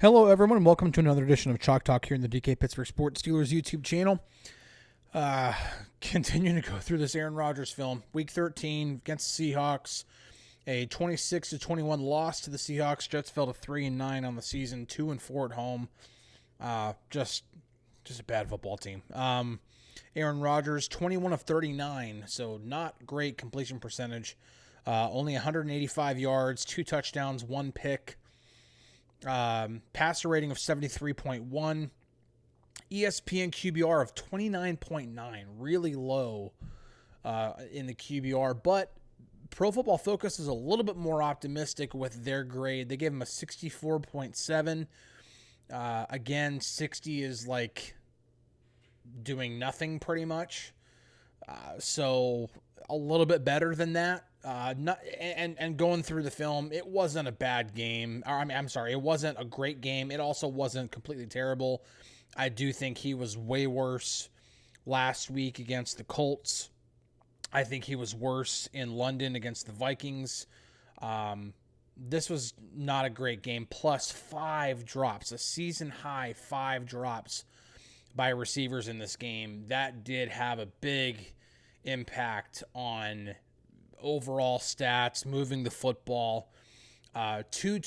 Hello, everyone, and welcome to another edition of Chalk Talk here in the DK Pittsburgh Sports Steelers YouTube channel. Continuing to go through this Aaron Rodgers film. Week 13 against the Seahawks. A 26-21 loss to the Seahawks. Jets fell to 3-9 on the season, 2-4 at home. Just a bad football team. Aaron Rodgers, 21 of 39, so not great completion percentage. Only 185 yards, 2 touchdowns, 1 pick. Passer rating of 73.1. ESPN QBR of 29.9. Really low in the QBR, but Pro Football Focus is a little bit more optimistic with their grade. They gave him a 64.7. Again, 60 is like doing nothing pretty much. So a little bit better than that. And going through the film, it wasn't a bad game. It wasn't a great game. It also wasn't completely terrible. I do think he was way worse last week against the Colts. I think he was worse in London against the Vikings. This was not a great game. Plus 5 drops, a season high 5 drops by receivers in this game. That did have a big impact on overall stats, moving the football. 2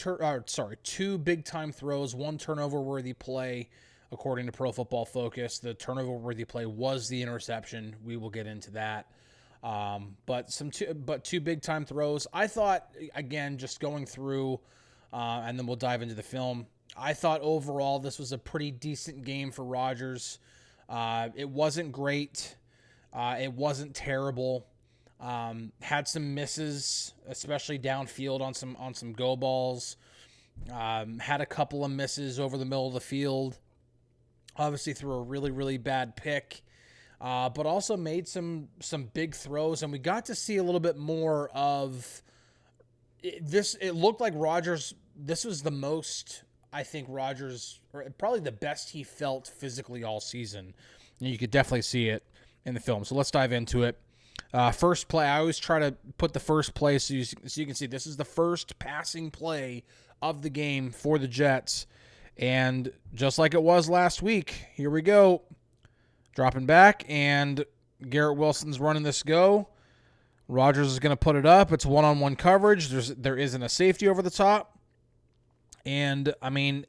big time throws, 1 turnover worthy play, according to Pro Football Focus. The turnover worthy play was the interception. We will get into that. But 2 big time throws. I thought, again, just going through, and then we'll dive into the film. I thought overall this was a pretty decent game for Rodgers. It wasn't great. It wasn't terrible. Had some misses, especially downfield on some go balls. Had a couple of misses over the middle of the field. Obviously threw a really, really bad pick. But also made some big throws, and we got to see a little bit more of this. It looked like Rodgers, this was the most, I think Rodgers, or probably the best he felt physically all season. And you could definitely see it in the film. So let's dive into it. First play, I always try to put the first play so you can see this is the first passing play of the game for the Jets. And just like it was last week, here we go. Dropping back, and Garrett Wilson's running this go. Rodgers is going to put it up. It's one-on-one coverage. There isn't a safety over the top. And, I mean,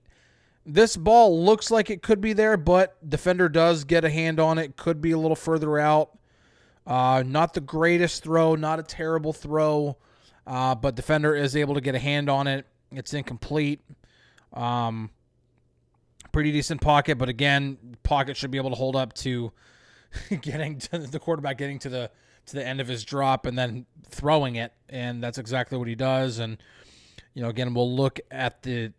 this ball looks like it could be there, but defender does get a hand on it. Could be a little further out. Not the greatest throw, not a terrible throw, but defender is able to get a hand on it. It's incomplete. Pretty decent pocket, but again, pocket should be able to hold up to getting to the quarterback, getting to the end of his drop and then throwing it, and that's exactly what he does. And again, we'll look at the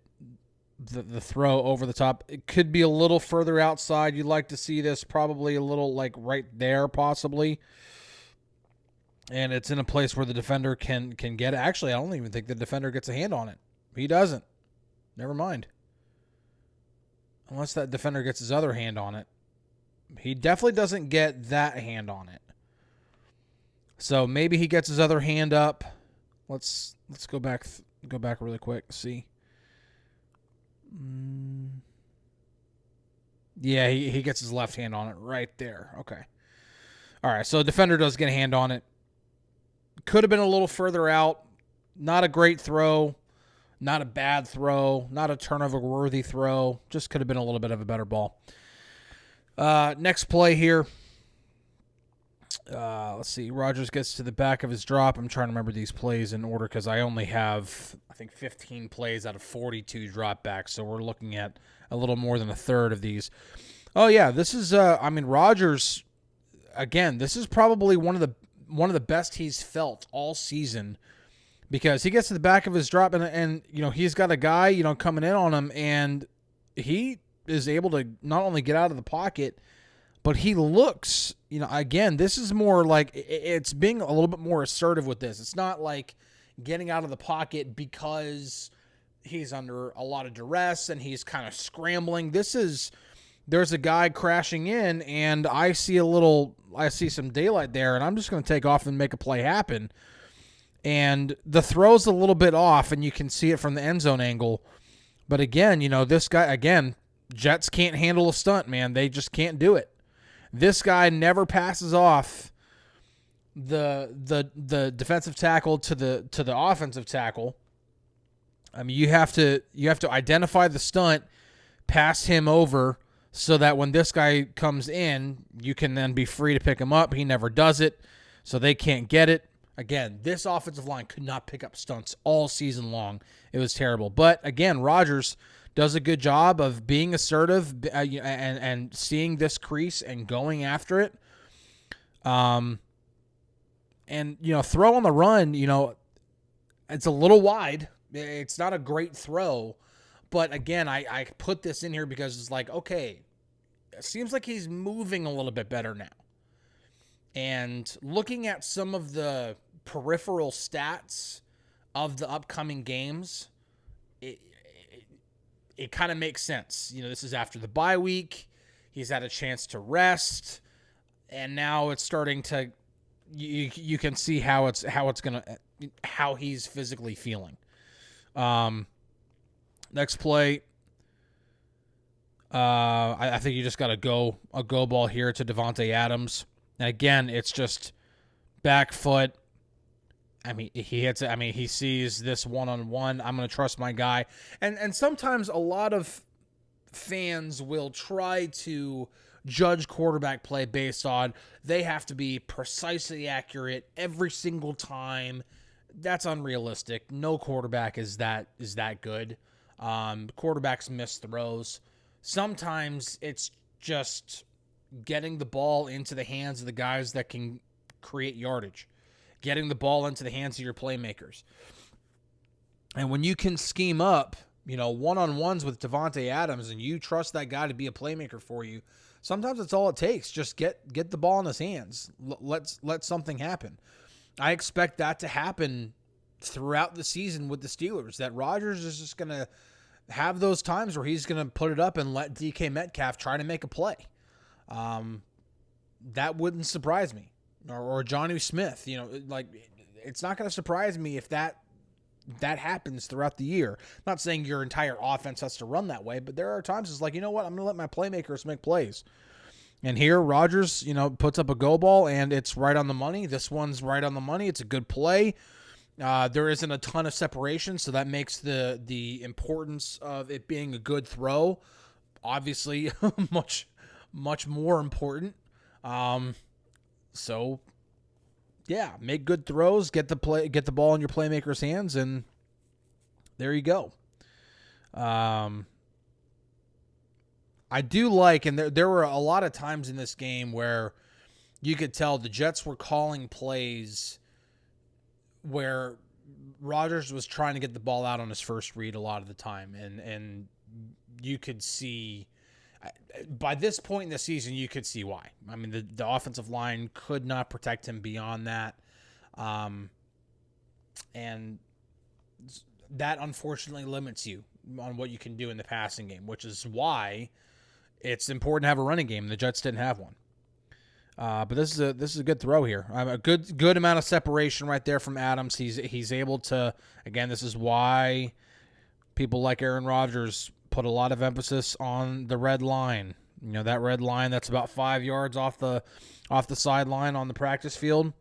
throw over the top. It could be a little further outside. You'd like to see this probably a little like right there, possibly. And it's in a place where the defender can get it. Actually, I don't even think the defender gets a hand on it. He doesn't. Never mind. Unless that defender gets his other hand on it. He definitely doesn't get that hand on it. So maybe he gets his other hand up. Let's go back really quick. See. Yeah, he gets his left hand on it right there. Okay. All right, so the defender does get a hand on it. Could have been a little further out. Not a great throw. Not a bad throw. Not a turnover-worthy throw. Just could have been a little bit of a better ball. Next play here. Let's see. Rodgers gets to the back of his drop. I'm trying to remember these plays in order because I only have, I think, 15 plays out of 42 dropbacks. So we're looking at a little more than a third of these. Oh, yeah. This is, Rodgers, again, this is probably one of the best he's felt all season. Because he gets to the back of his drop and he's got a guy, coming in on him, and he is able to not only get out of the pocket, but he looks, again, this is more like it's being a little bit more assertive with this. It's not like getting out of the pocket because he's under a lot of duress and he's kind of scrambling. There's a guy crashing in, and I see some daylight there, and I'm just going to take off and make a play happen. And the throw's a little bit off, and you can see it from the end zone angle. But again, this guy, again, Jets can't handle a stunt, man. They just can't do it. This guy never passes off the defensive tackle to the offensive tackle. I mean, you have to identify the stunt, pass him over, so that when this guy comes in, you can then be free to pick him up. He never does it, so they can't get it. Again, this offensive line could not pick up stunts all season long. It was terrible. But again, Rodgers does a good job of being assertive and seeing this crease and going after it. And throw on the run, it's a little wide. It's not a great throw. But again, I put this in here because it's like, okay, it seems like he's moving a little bit better now. And looking at some of the peripheral stats of the upcoming games, it kind of makes sense. This is after the bye week. He's had a chance to rest, and now it's starting to. You can see how he's physically feeling. Next play. I think you just got a go ball here to Davante Adams. And again, it's just back foot. I mean, he hits it. I mean, he sees this one-on-one. I'm going to trust my guy. And sometimes a lot of fans will try to judge quarterback play based on they have to be precisely accurate every single time. That's unrealistic. No quarterback is that good. Quarterbacks miss throws. Sometimes it's just getting the ball into the hands of the guys that can create yardage, getting the ball into the hands of your playmakers. And when you can scheme up, one-on-ones with Davante Adams and you trust that guy to be a playmaker for you, sometimes that's all it takes. Just get the ball in his hands. Let something happen. I expect that to happen throughout the season with the Steelers, that Rodgers is just going to have those times where he's going to put it up and let DK Metcalf try to make a play. That wouldn't surprise me. Or Johnny Smith, it's not going to surprise me if that happens throughout the year. Not saying your entire offense has to run that way, but there are times it's like, you know what, I'm going to let my playmakers make plays. And here, Rodgers, puts up a go ball, and it's right on the money. This one's right on the money. It's a good play. There isn't a ton of separation, so that makes the importance of it being a good throw obviously much more important. So yeah, make good throws, get the ball in your playmaker's hands, and there you go. I do like, and there were a lot of times in this game where you could tell the Jets were calling plays where Rodgers was trying to get the ball out on his first read a lot of the time, and you could see by this point in the season, you could see why. I mean, the offensive line could not protect him beyond that. And that unfortunately limits you on what you can do in the passing game, which is why it's important to have a running game. The Jets didn't have one. But this is a good throw here. A good amount of separation right there from Adams. He's able to, again, this is why people like Aaron Rodgers put a lot of emphasis on the red line. That red line that's about 5 yards off the sideline on the practice field.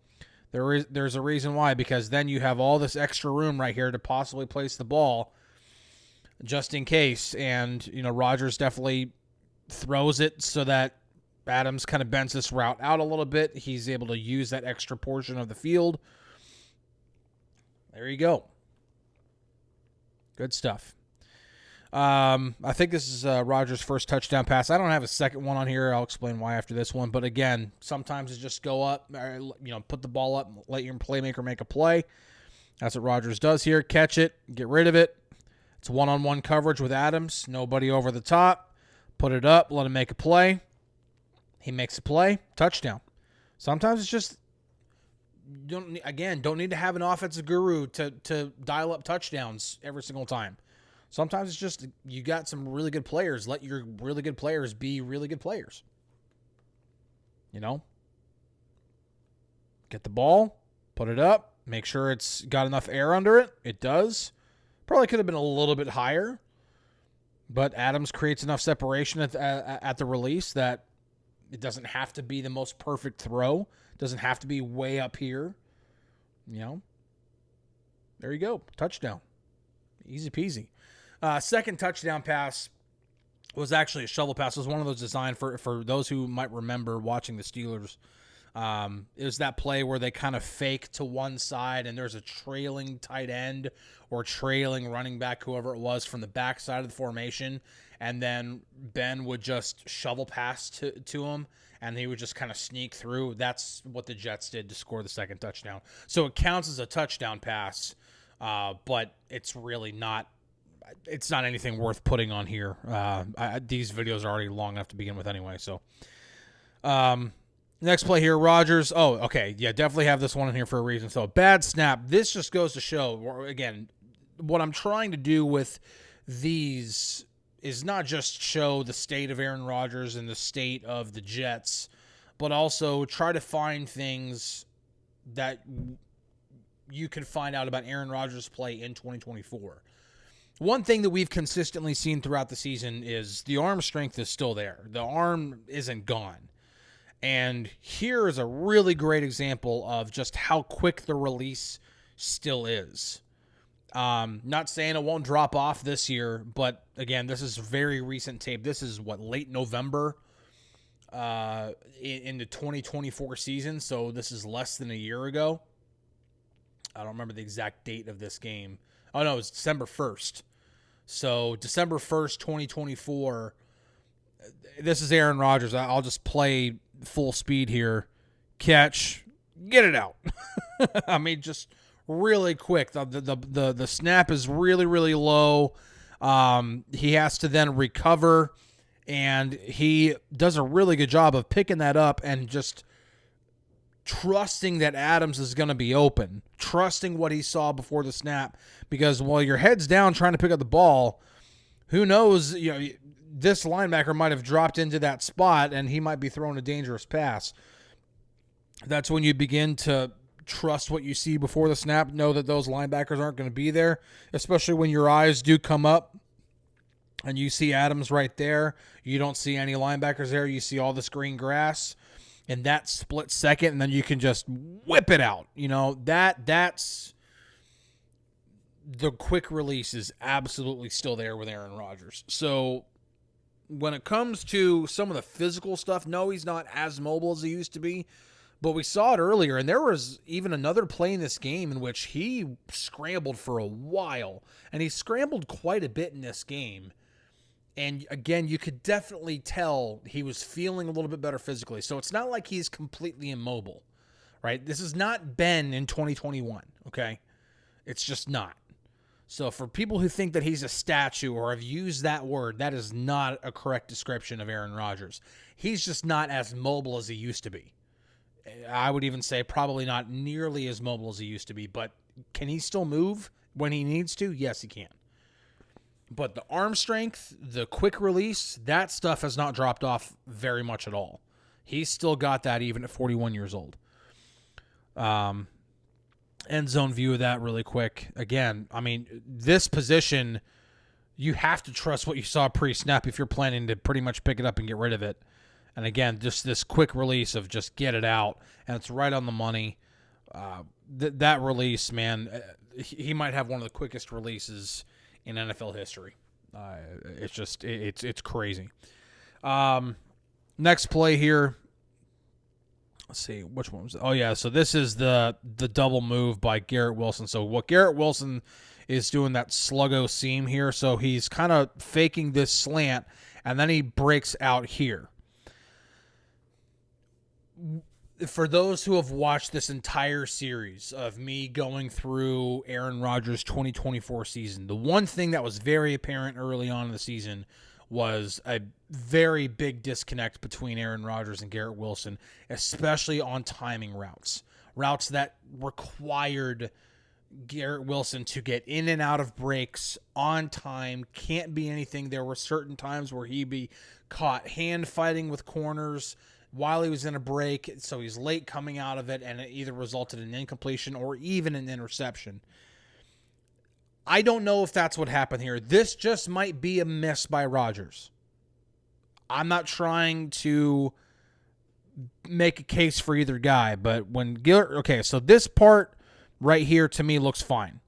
There's a reason why, because then you have all this extra room right here to possibly place the ball just in case. And, Rodgers definitely throws it so that Adams kind of bends this route out a little bit. He's able to use that extra portion of the field. There you go. Good stuff. I think this is Rodgers' first touchdown pass. I don't have a second one on here. I'll explain why after this one. But again, sometimes it's just go up, put the ball up, let your playmaker make a play. That's what Rodgers does here. Catch it, get rid of it. It's one-on-one coverage with Adams. Nobody over the top. Put it up, let him make a play. He makes a play, touchdown. Sometimes it's just, don't need to have an offensive guru to dial up touchdowns every single time. Sometimes it's just you got some really good players. Let your really good players be really good players. Get the ball, put it up, make sure it's got enough air under it. It does. Probably could have been a little bit higher. But Adams creates enough separation at the release that it doesn't have to be the most perfect throw. It doesn't have to be way up here. There you go. Touchdown. Easy peasy. Second touchdown pass was actually a shovel pass. It was one of those designed for those who might remember watching the Steelers. It was that play where they kind of fake to one side and there's a trailing tight end or trailing running back, whoever it was, from the backside of the formation. And then Ben would just shovel pass to him and he would just kind of sneak through. That's what the Jets did to score the second touchdown. So it counts as a touchdown pass, but it's really not. It's not anything worth putting on here. These videos are already long enough to begin with anyway. So, next play here, Rodgers. Oh, okay. Yeah, definitely have this one in here for a reason. So, bad snap. This just goes to show, again, what I'm trying to do with these is not just show the state of Aaron Rodgers and the state of the Jets, but also try to find things that you can find out about Aaron Rodgers' play in 2024. One thing that we've consistently seen throughout the season is the arm strength is still there. The arm isn't gone. And here is a really great example of just how quick the release still is. Not saying it won't drop off this year, but again, this is very recent tape. This is late November in the 2024 season. So this is less than a year ago. I don't remember the exact date of this game. Oh no, it was December 1st. So December 1st, 2024, this is Aaron Rodgers. I'll just play full speed here. Catch, get it out. I mean, just really quick. The snap is really, really low. He has to then recover, and he does a really good job of picking that up and just trusting that Adams is going to be open, trusting what he saw before the snap, because while your head's down trying to pick up the ball, who knows, this linebacker might have dropped into that spot and he might be throwing a dangerous pass. That's when you begin to trust what you see before the snap, know that those linebackers aren't going to be there, especially when your eyes do come up and you see Adams right there. You don't see any linebackers there. You see all this green grass. In that split second, and then you can just whip it out. That's the quick release is absolutely still there with Aaron Rodgers. So when it comes to some of the physical stuff, no, he's not as mobile as he used to be, but we saw it earlier, and there was even another play in this game in which he scrambled for a while, and he scrambled quite a bit in this game. And again, you could definitely tell he was feeling a little bit better physically. So it's not like he's completely immobile, right? This is not Ben in 2021, okay? It's just not. So for people who think that he's a statue or have used that word, that is not a correct description of Aaron Rodgers. He's just not as mobile as he used to be. I would even say probably not nearly as mobile as he used to be, but can he still move when he needs to? Yes, he can. But the arm strength, the quick release, that stuff has not dropped off very much at all. He's still got that even at 41 years old. End zone view of that really quick. Again, I mean, this position, you have to trust what you saw pre-snap if you're planning to pretty much pick it up and get rid of it. And again, just this quick release of just get it out, and it's right on the money. That release, man, he might have one of the quickest releases in NFL history. It's crazy. Next play here. Let's see, which one was it? Oh, yeah, so this is the double move by Garrett Wilson. So what Garrett Wilson is doing, that sluggo seam here, so he's kind of faking this slant, and then he breaks out here. For those who have watched this entire series of me going through Aaron Rodgers' 2024 season, the one thing that was very apparent early on in the season was a very big disconnect between Aaron Rodgers and Garrett Wilson, especially on timing routes. Routes that required Garrett Wilson to get in and out of breaks on time, can't be anything. There were certain times where he'd be caught hand fighting with corners while he was in a break, so he's late coming out of it, and it either resulted in incompletion or even an interception. I don't know if that's what happened here. This just might be a miss by Rodgers. I'm not trying to make a case for either guy, but okay, so this part right here to me looks fine.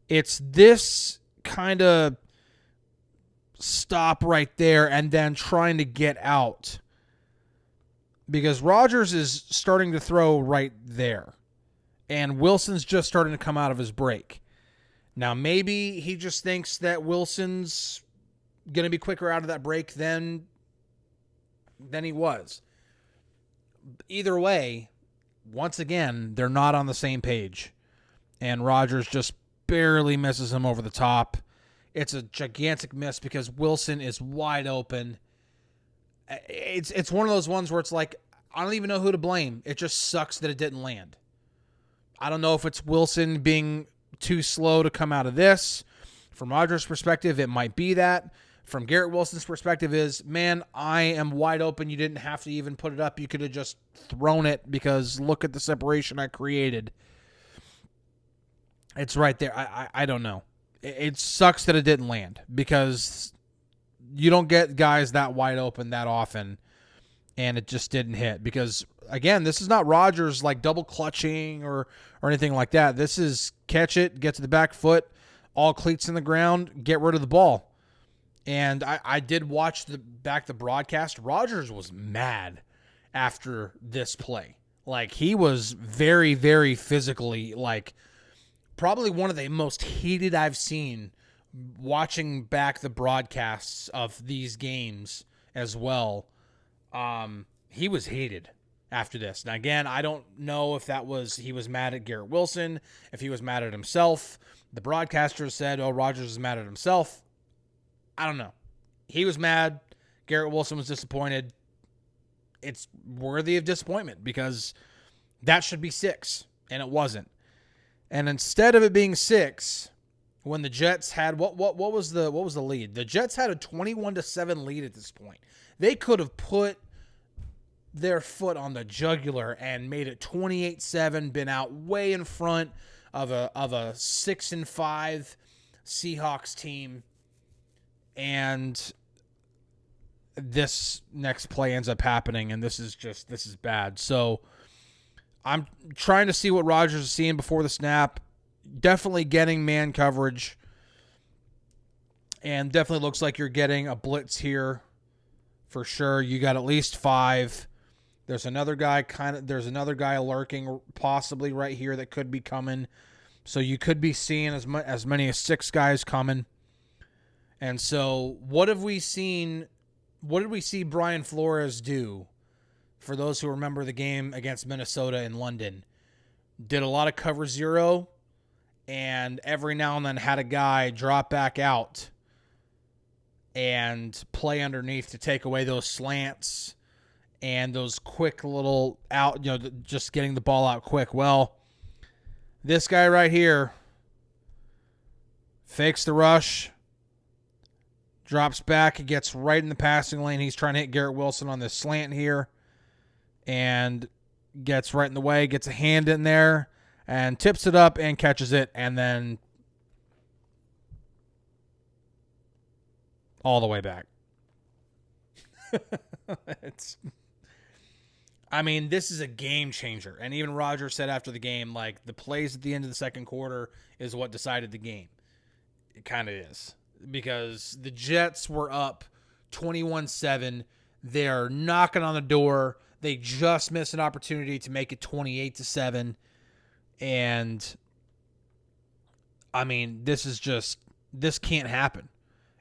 It's this kind of stop right there and then trying to get out, because Rodgers is starting to throw right there and Wilson's just starting to come out of his break. Now, maybe he just thinks that Wilson's going to be quicker out of that break than he was. Either way, once again, they're not on the same page. And Rodgers just barely misses him over the top. It's a gigantic miss because Wilson is wide open. It's one of those ones where it's like, I don't even know who to blame. It just sucks that it didn't land. I don't know if it's Wilson being too slow to come out of this. From Rodgers' perspective, it might be that. From Garrett Wilson's perspective is, man, I am wide open. You didn't have to even put it up. You could have just thrown it because look at the separation I created. It's right there. I don't know. It sucks that it didn't land because you don't get guys that wide open that often, and it just didn't hit. Because, again, this is not Rodgers like double clutching or anything like that. This is catch it, get to the back foot, all cleats in the ground, get rid of the ball. And I did watch the broadcast. Rodgers was mad after this play. Like, he was very, very physically, like, probably one of the most heated I've seen watching back the broadcasts of these games as well. He was hated after this. Now, again, I don't know if he was mad at Garrett Wilson, if he was mad at himself. The broadcaster said, oh, Rodgers is mad at himself. I don't know. He was mad. Garrett Wilson was disappointed. It's worthy of disappointment because that should be 6, and it wasn't. And instead of it being 6, when the Jets had what was the lead? The Jets had a 21-7 lead at this point. They could have put their foot on the jugular and made it 28-7, been out way in front of a 6-5 Seahawks team. And this next play ends up happening, and this is bad. So I'm trying to see what Rodgers is seeing before the snap. Definitely getting man coverage, and definitely looks like you're getting a blitz here for sure. You got at least 5. There's another guy lurking possibly right here that could be coming. So you could be seeing as many as 6 guys coming. And so what have we seen? What did we see Brian Flores do? For those who remember the game against Minnesota in London, did a lot of cover 0, and every now and then had a guy drop back out and play underneath to take away those slants and those quick little out, just getting the ball out quick. Well, this guy right here fakes the rush, drops back, he gets right in the passing lane. He's trying to hit Garrett Wilson on this slant here and gets right in the way, gets a hand in there and tips it up and catches it, and then all the way back. This is a game changer. And even Rodgers said after the game, like, the plays at the end of the second quarter is what decided the game. It kind of is. Because the Jets were up 21-7. They're knocking on the door. They just missed an opportunity to make it 28-7. And, this can't happen.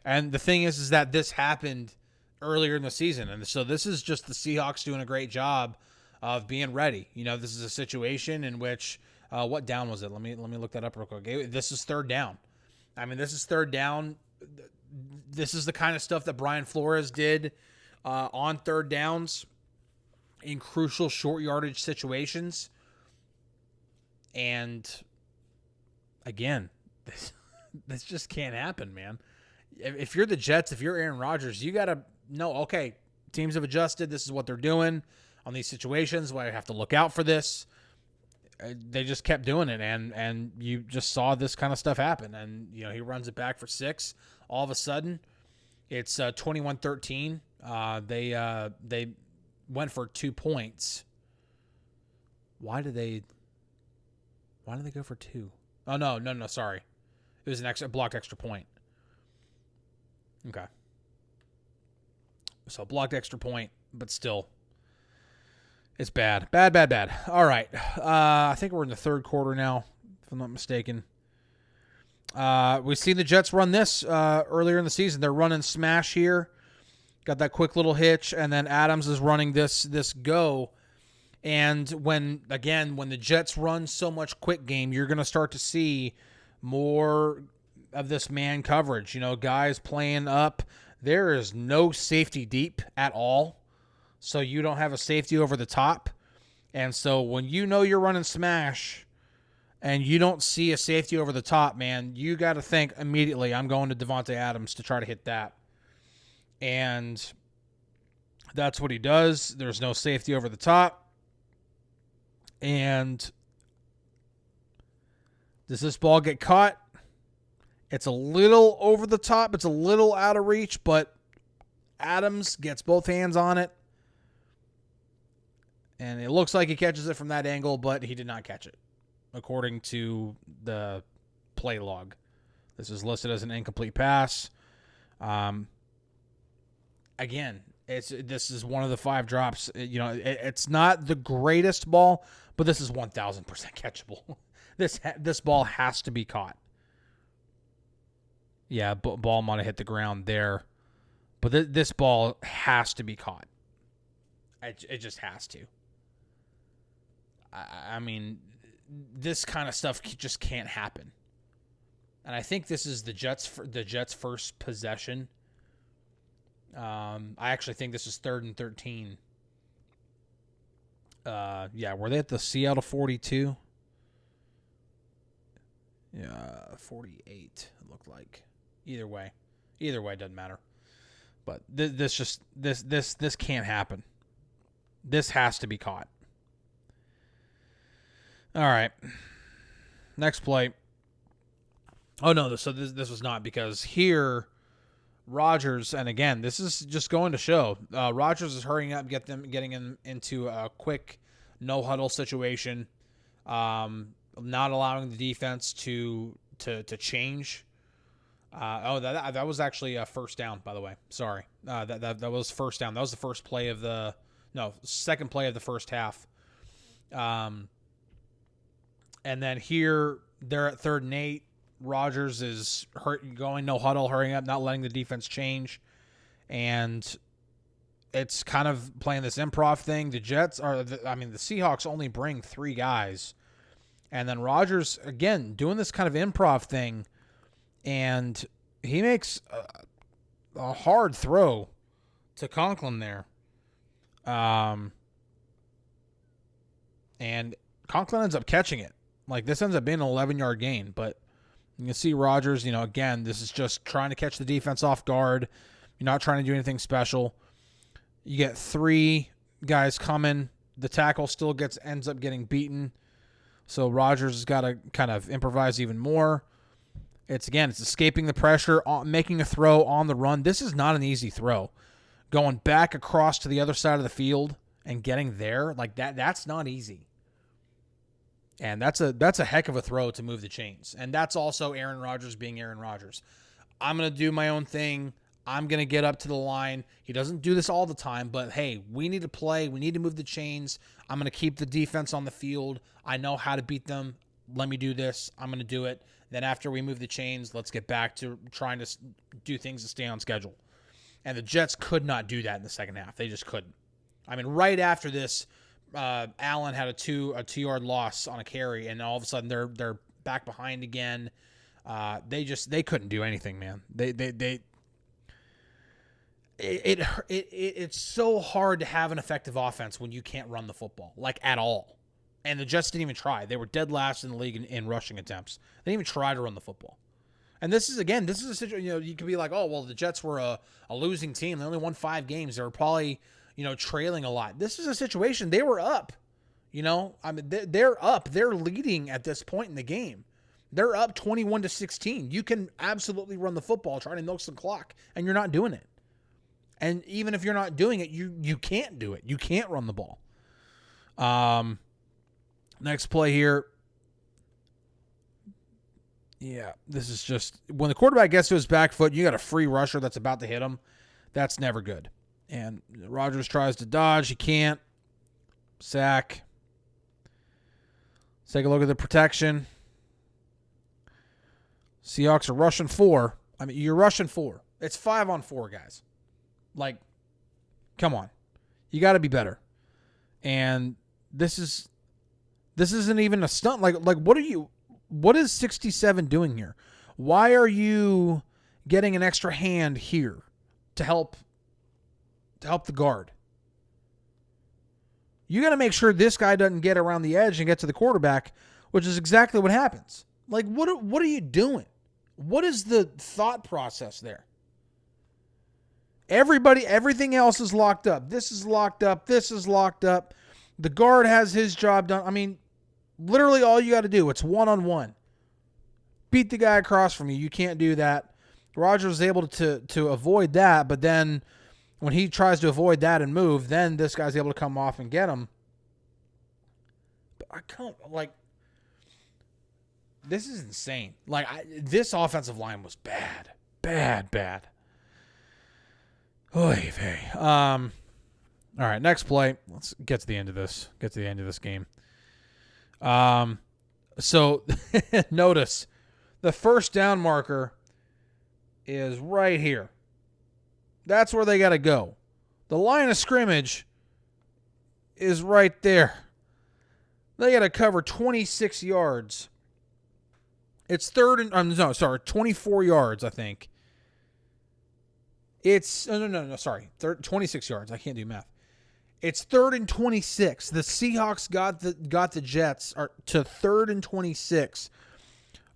And the thing is that this happened earlier in the season. And so this is just the Seahawks doing a great job of being ready. This is a situation in which, what down was it? Let me look that up real quick. This is 3rd down. This is 3rd down. This is the kind of stuff that Brian Flores did on 3rd downs in crucial short yardage situations. And again, this just can't happen, man. If you're the Jets, if you're Aaron Rodgers, you got to know, okay, teams have adjusted. This is what they're doing on these situations where I have to look out for this. they just kept doing it, and you just saw this kind of stuff happen. And he runs it back for 6. All of a sudden, it's 21-13. They went for 2 points. Why did they go for 2? Oh no, sorry. It was a blocked extra point. Okay. So blocked extra point, but still, it's bad. Bad. All right. I think we're in the third quarter now, if I'm not mistaken. We've seen the Jets run this earlier in the season. They're running smash here. Got that quick little hitch, and then Adams is running this go. And when the Jets run so much quick game, you're going to start to see more of this man coverage. Guys playing up. There is no safety deep at all. So you don't have a safety over the top. And so when you're running smash and you don't see a safety over the top, man, you got to think immediately, I'm going to Devontae Adams to try to hit that. And that's what he does. There's no safety over the top. And does this ball get caught? It's a little over the top. It's a little out of reach, but Adams gets both hands on it. And it looks like he catches it from that angle, but he did not catch it, according to the play log. This is listed as an incomplete pass. Again, this is one of the 5 drops. It's not the greatest ball, but this is 1,000% catchable. This ball has to be caught. Yeah, ball might have hit the ground there, but this ball has to be caught. It just has to. I mean, this kind of stuff just can't happen. And I think this is the Jets' first possession. I actually think this is 3rd and 13. Were they at the Seattle 42? Yeah, 48 it looked like. Either way, it doesn't matter. But this can't happen. This has to be caught. All right. Next play. Oh no, so this was not, because here Rodgers, and again, this is just going to show Rodgers is hurrying up, getting into a quick no huddle situation, not allowing the defense to change. That was actually a first down, by the way. Sorry, that was first down. That was the second play of the first half. And then here they're at 3rd and 8. Rodgers is going no huddle, hurrying up, not letting the defense change. And it's kind of playing this improv thing. The Seahawks only bring 3 guys. And then Rodgers, again, doing this kind of improv thing. And he makes a hard throw to Conklin there. And Conklin ends up catching it. Like, this ends up being an 11-yard gain, but you can see Rodgers, again, this is just trying to catch the defense off guard. You're not trying to do anything special. You get 3 guys coming. The tackle still ends up getting beaten. So Rodgers has got to kind of improvise even more. It's escaping the pressure, making a throw on the run. This is not an easy throw. Going back across to the other side of the field and getting there, like that's not easy. And that's a heck of a throw to move the chains. And that's also Aaron Rodgers being Aaron Rodgers. I'm going to do my own thing. I'm going to get up to the line. He doesn't do this all the time, but hey, we need to play. We need to move the chains. I'm going to keep the defense on the field. I know how to beat them. Let me do this. I'm going to do it. Then after we move the chains, let's get back to trying to do things to stay on schedule. And the Jets could not do that in the second half. They just couldn't. I mean, right after this, Allen had a 2-yard loss on a carry, and all of a sudden they're back behind again. They couldn't do anything, man. It's so hard to have an effective offense when you can't run the football, like, at all. And the Jets didn't even try. They were dead last in the league in rushing attempts. They didn't even try to run the football. And this is a situation, you could be like, oh, well, the Jets were a losing team. They only won 5 games. They were probably, trailing a lot. This is a situation. They were up. You know, I mean, they're up. They're leading at this point in the game. They're up 21-16. You can absolutely run the football, trying to milk some clock, and you're not doing it. And even if you're not doing it, you can't do it. You can't run the ball. Next play here. Yeah, this is just when the quarterback gets to his back foot, you got a free rusher that's about to hit him. That's never good. And Rodgers tries to dodge. He can't. Sack. Let's take a look at the protection. Seahawks are rushing 4. I mean, you're rushing 4. It's 5-on-4, guys. Like, come on. You got to be better. And this isn't even a stunt. Like what is 67 doing here? Why are you getting an extra hand here to help the guard? You got to make sure this guy doesn't get around the edge and get to the quarterback, which is exactly what happens. Like, what are you doing? What is the thought process there? Everything else is locked up. This is locked up. This is locked up. The guard has his job done. I mean, literally all you got to do, it's one-on-one. Beat the guy across from you. You can't do that. Rodgers was able to avoid that, but then when he tries to avoid that and move, then this guy's able to come off and get him. But this is insane. This offensive line was bad. Bad. Oy vey. All right, next play. Let's get to the end of this. Get to the end of this game. So notice the first down marker is right here. That's where they got to go. The line of scrimmage is right there. They got to cover 26 yards. It's 24 yards, I think. It's 26 yards. I can't do math. It's 3rd and 26. The Seahawks got the Jets to 3rd and 26.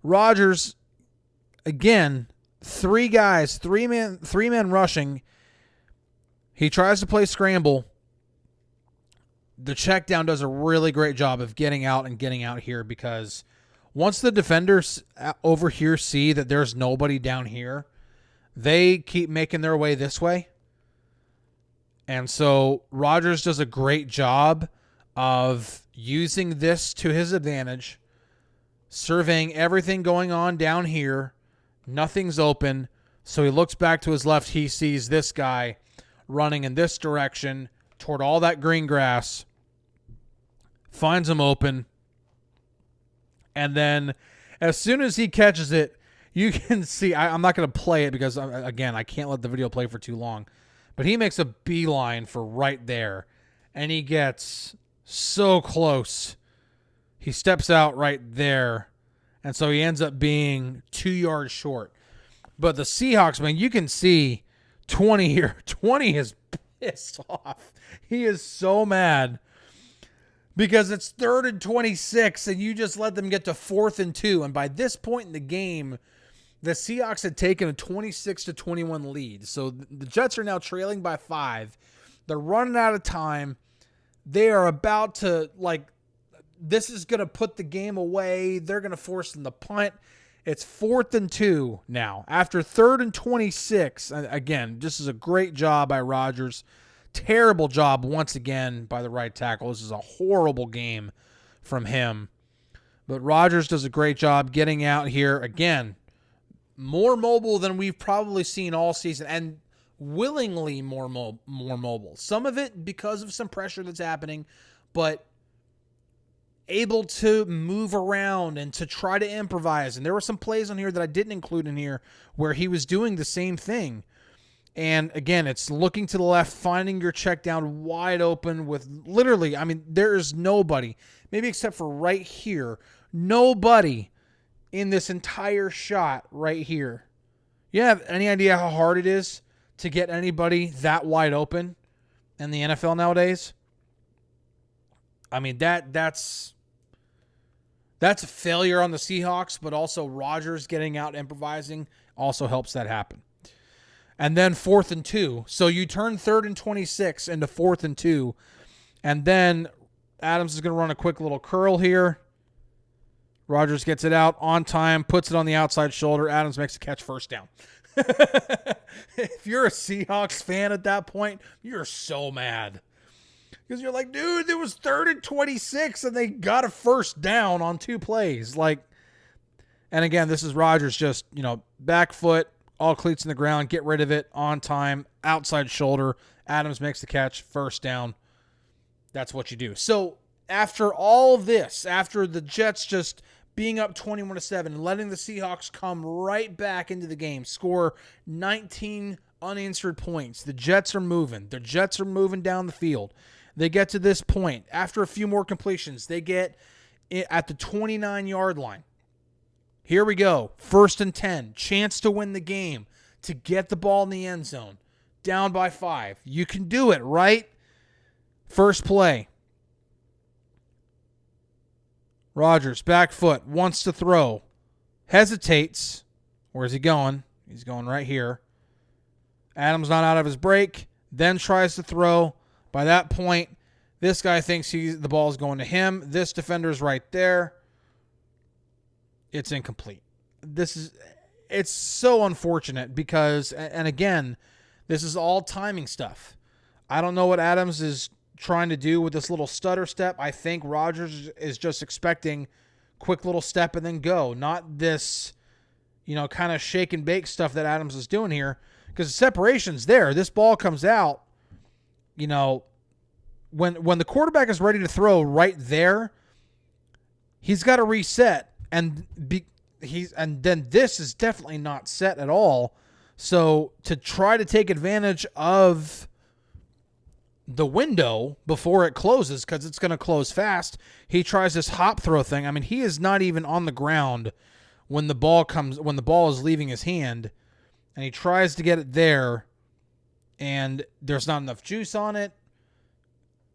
Rodgers, again, 3 guys, 3 men rushing. He tries to play scramble. The check down does a really great job of getting out here, because once the defenders over here see that there's nobody down here, they keep making their way this way. And so Rodgers does a great job of using this to his advantage, surveying everything going on down here. Nothing's open. So he looks back to his left. He sees this guy running in this direction toward all that green grass, finds him open. And then as soon as he catches it, you can see, I'm not going to play it because, again, I can't let the video play for too long. But he makes a beeline for right there, and he gets so close. He steps out right there, and so he ends up being 2 yards short. But the Seahawks, man, you can see 20 here. 20 is pissed off. He is so mad because it's 3rd and 26, and you just let them get to 4th and 2. And by this point in the game, the Seahawks had taken a 26-21 lead. So the Jets are now trailing by 5. They're running out of time. They are about to, this is going to put the game away. They're going to force them to punt. It's 4th and 2 now. After 3rd and 26, again, this is a great job by Rodgers. Terrible job once again by the right tackle. This is a horrible game from him. But Rodgers does a great job getting out here. Again, more mobile than we've probably seen all season, and willingly more mobile. Some of it because of some pressure that's happening, but able to move around and to try to improvise. And there were some plays on here that I didn't include in here where he was doing the same thing. And again, it's looking to the left, finding your check down wide open with literally, there is nobody, maybe except for right here, nobody in this entire shot right here. You have any idea how hard it is to get anybody that wide open in the NFL nowadays? That's a failure on the Seahawks, but also Rodgers getting out improvising also helps that happen. And then 4th and 2. So you turn 3rd and 26 into 4th and 2. And then Adams is going to run a quick little curl here. Rodgers gets it out on time, puts it on the outside shoulder. Adams makes a catch, first down. If you're a Seahawks fan at that point, you're so mad. Because you're like, dude, it was 3rd and 26, and they got a first down on 2 plays. Like, and again, this is Rodgers just, back foot, all cleats in the ground, get rid of it, on time, outside shoulder. Adams makes the catch, first down. That's what you do. So after all of this, after the Jets just being up 21-7, letting the Seahawks come right back into the game, score 19 unanswered points, the Jets are moving. The Jets are moving down the field. They get to this point. After a few more completions, they get at the 29-yard line. Here we go. 1st and 10. Chance to win the game, to get the ball in the end zone. Down by 5. You can do it, right? First play. Rodgers, back foot, wants to throw. Hesitates. Where's he going? He's going right here. Adams not out of his break. Then tries to throw. By that point, this guy thinks the ball's going to him. This defender's right there. It's incomplete. It's so unfortunate because, and again, this is all timing stuff. I don't know what Adams is trying to do with this little stutter step. I think Rodgers is just expecting quick little step and then go, not this, kind of shake and bake stuff that Adams is doing here, because the separation's there. This ball comes out, when the quarterback is ready to throw right there, he's got to reset, and then this is definitely not set at all. So to try to take advantage of the window before it closes, because it's going to close fast, he tries this hop throw thing. I mean, he is not even on the ground when the ball is leaving his hand, and he tries to get it there, and there's not enough juice on it.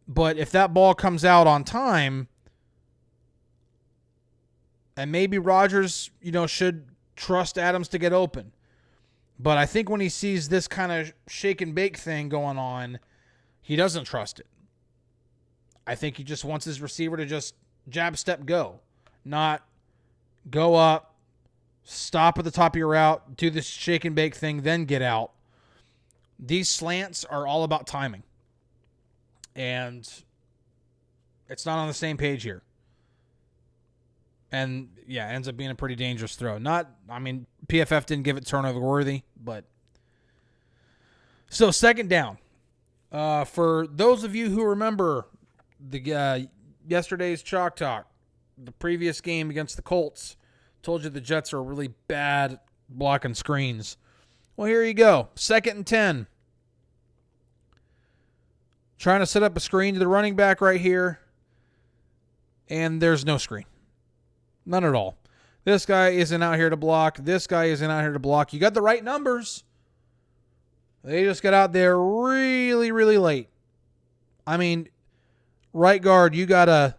But if that ball comes out on time, and maybe Rodgers, should trust Adams to get open. But I think when he sees this kind of shake and bake thing going on, he doesn't trust it. I think he just wants his receiver to just jab, step, go. Not go up, stop at the top of your route, do this shake and bake thing, then get out. These slants are all about timing. And it's not on the same page here. And, yeah, ends up being a pretty dangerous throw. PFF didn't give it turnover worthy, but. So, 2nd down. For those of you who remember the yesterday's Chalk Talk, the previous game against the Colts, told you the Jets are really bad blocking screens. Well, here you go. 2nd and 10. Trying to set up a screen to the running back right here, and there's no screen. None at all. This guy isn't out here to block. This guy isn't out here to block. You got the right numbers. They just got out there really, really late. I mean, right guard, you got to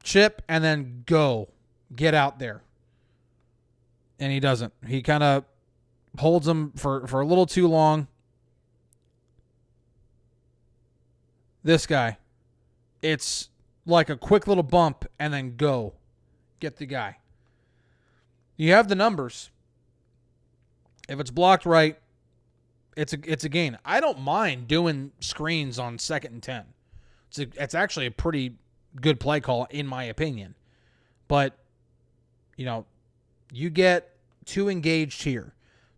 chip and then go. Get out there. And he doesn't. He kind of holds him for a little too long. This guy, it's like a quick little bump and then go. Get the guy. You have the numbers. If it's blocked right, it's a gain. I don't mind doing screens on 2nd and 10. It's actually a pretty good play call in my opinion. But, you get 2 engaged here,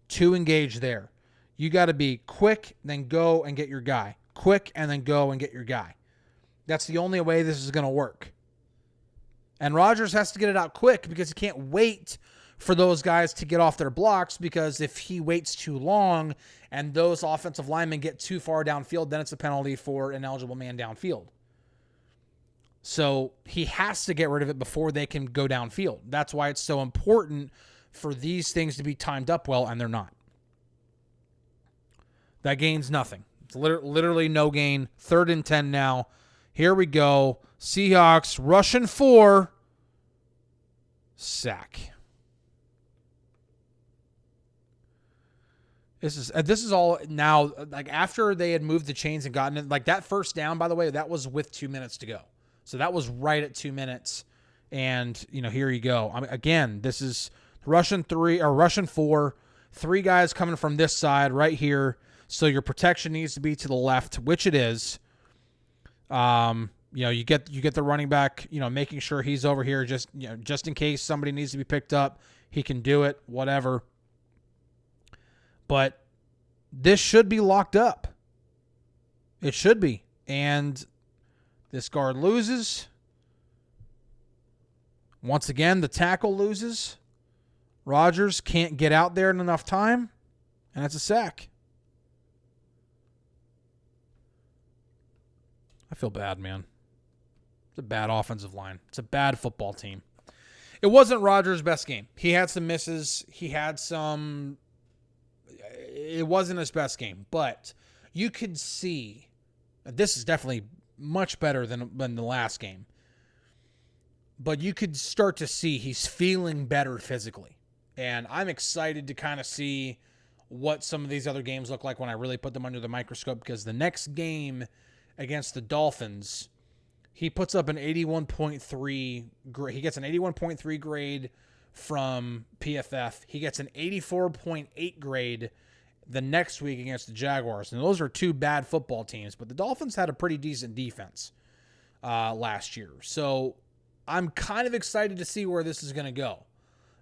2 engaged there. You got to be quick, then go and get your guy. Quick, and then go and get your guy. That's the only way this is going to work. And Rodgers has to get it out quick because he can't wait for those guys to get off their blocks, because if he waits too long and those offensive linemen get too far downfield, then it's a penalty for an eligible man downfield. So he has to get rid of it before they can go downfield. That's why it's so important for these things to be timed up well, and they're not. That gains nothing. It's literally no gain. 3rd and 10 now. Here we go. Seahawks rushing 4. Sack. This is all now, like after they had moved the chains and gotten it, like that first down, by the way, that was with 2 minutes to go. So that was right at 2 minutes. And, here you go. I mean, again, this is Russian 4, 3 guys coming from this side right here. So your protection needs to be to the left, which it is. You get the running back, making sure he's over here just in case somebody needs to be picked up, he can do it, whatever. But this should be locked up. It should be. And this guard loses. Once again, the tackle loses. Rodgers can't get out there in enough time, and it's a sack. I feel bad, man. It's a bad offensive line. It's a bad football team. It wasn't Rodgers' best game. He had some misses. It wasn't his best game, but you could see this is definitely much better than the last game. But you could start to see he's feeling better physically. And I'm excited to kind of see what some of these other games look like when I really put them under the microscope, because the next game against the Dolphins, he puts up an 81.3 grade. He gets an 81.3 grade from PFF. He gets an 84.8 grade the next week against the Jaguars. And those are 2 bad football teams, but the Dolphins had a pretty decent defense last year. So I'm kind of excited to see where this is going to go.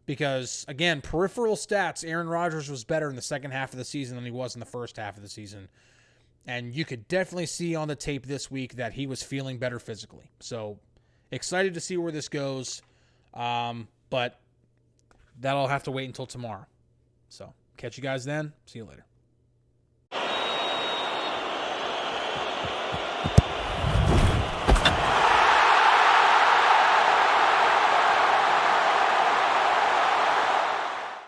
Because, again, peripheral stats, Aaron Rodgers was better in the second half of the season than he was in the first half of the season. And you could definitely see on the tape this week that he was feeling better physically. So, excited to see where this goes. But that'll have to wait until tomorrow. So, catch you guys then. See you later.